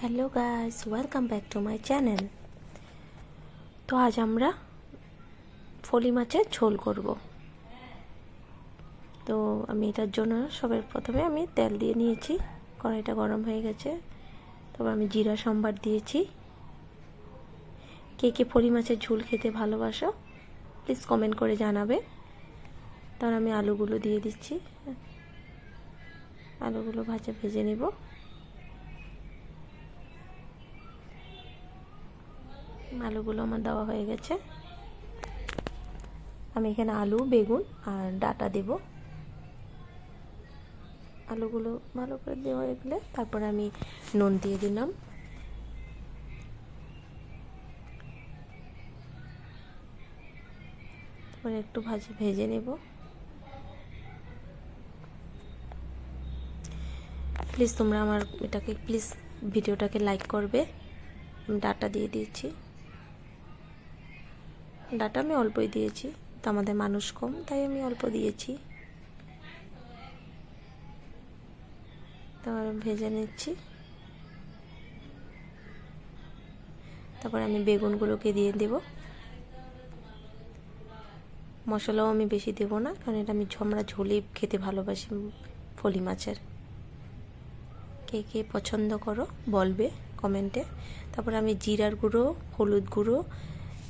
Hello guys, welcome back to my channel. তো আজ আমরা ফলি মাছের ঝোল করব। তো আমি এটার জন্য সবার প্রথমে আমি তেল দিয়ে নিয়েছি, কড়াইটা গরম হয়ে গেছে। তারপর আমি জিরা সম্বার দিয়েছি। কে কে ফলি মাছের ঝোল খেতে ভালোবাসো প্লিজ কমেন্ট করে জানাবে। তারপর আমি আলুগুলো দিয়ে দিচ্ছি, আলুগুলো ভেজে নেব। আলুগুলো আমার দেওয়া হয়ে গেছে। আমি এখানে আলু, বেগুন আর ডাঁটা দেব। আলুগুলো ভালো করে দেওয়া হয়ে গেলে তারপরে আমি নুন দিয়ে দিলাম। তারপরে একটু ভেজে নেব। প্লিজ তোমরা আমার ভিডিওটাকে লাইক করবে। আমি ডাঁটা দিয়ে দিয়েছি। ডাঁটা আমি অল্পই দিয়েছি, তো আমাদের মানুষ কম তাই আমি অল্প দিয়েছি। তারপর ভেজে নিচ্ছি। তারপরে আমি বেগুনগুলোকে দিয়ে দেব। মশলাও আমি বেশি দেব না, কারণ এটা আমরা ঝোলে খেতে ভালোবাসি ফলি মাছের। কে কে পছন্দ করো বলবে কমেন্টে। তারপর আমি জিরার গুঁড়ো, হলুদ গুঁড়ো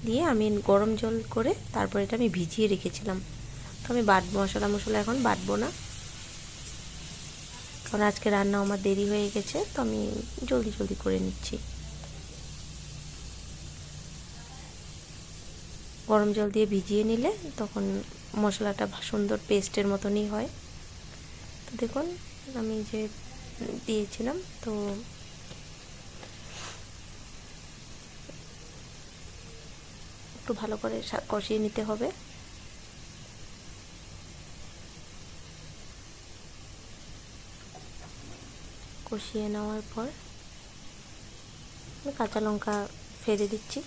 দিয়ে আমি গরম জল করে তারপর এটা আমি ভিজিয়ে রেখেছিলাম। তো আমি মশলা এখন বাটবো না, কারণ আজকে রান্না আমার দেরি হয়ে গেছে, তো আমি জলদি করে নিচ্ছি। গরম জল দিয়ে ভিজিয়ে নিলে তখন মশলাটা সুন্দর পেস্টের মতনই হয়। তো দেখুন আমি যে দিয়েছিলাম, তো একটু ভালো করে কষিয়ে নিতে হবে। কষিয়ে নেওয়ার পর আমি কাঁচা লঙ্কা ফেলে দিচ্ছি।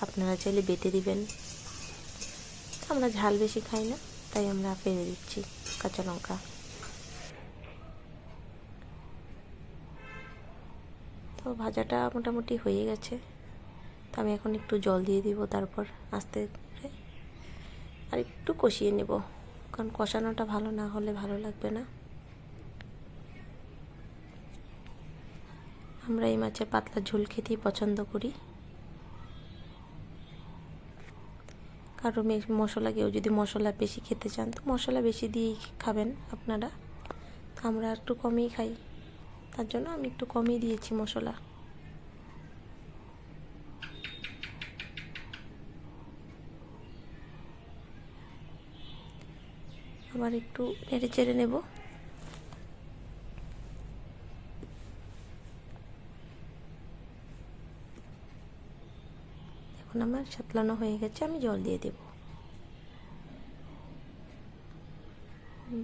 আপনারা চাইলে বেটে দিবেন, আমরা ঝাল বেশি খাই না তাই আমরা ফেলে দিচ্ছি কাঁচা লঙ্কা। তো ভাজাটা মোটামুটি হয়ে গেছে। তো আমি এখন একটু জল দিয়ে দিব, তারপর আস্তে করে আর একটু কষিয়ে নেব, কারণ কষানোটা ভালো না হলে ভালো লাগবে না। আমরা এই মাছের পাতলা ঝোল খেতেই পছন্দ করি। কারণ মশলা, কেউ যদি মশলা বেশি খেতে চান তো মশলা বেশি দিয়েই খাবেন আপনারা। আমরা একটু কমই খাই, তার জন্য আমি একটু কমই দিয়েছি মশলা। আবার একটু নেড়ে চেড়ে নেব। এখন আমার সাতলানো হয়ে গেছে, আমি জল দিয়ে দেব।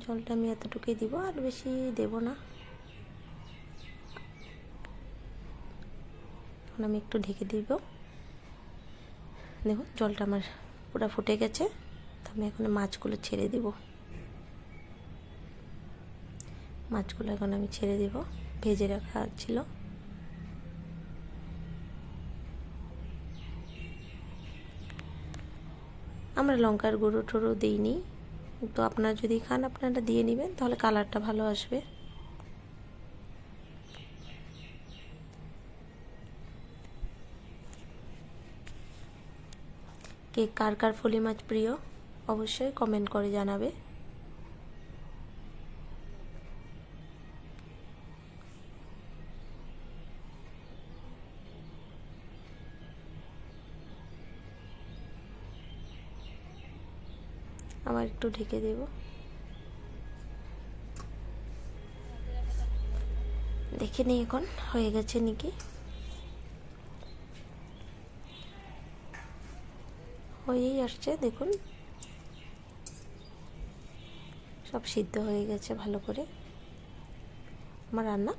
জলটা আমি এতটুকুই দিব, আর বেশি দেব না। এখন আমি একটু ঢেকে দিব। দেখুন জলটা আমার পুরো ফুটে গেছে। তো আমি এখন মাছগুলো ছেড়ে দিব। মাছগুলো এখন আমি ছেড়ে দিব, ভেজে রাখা ছিল। আমরা লঙ্কার গুঁড়ো টুড়ো দিইনি, তো আপনারা যদি খান আপনারা দিয়ে নেবেন, তাহলে কালারটা ভালো আসবে। কে কার কার ফলি মাছ প্রিয় অবশ্যই কমেন্ট করে জানাবে। আবার একটু ঢেকে দেব। দেখে নিই এখন হয়ে গেছে নাকি। হয়েই আসছে, দেখুন সব সিদ্ধ হয়ে গেছে ভালো করে। আমার রান্না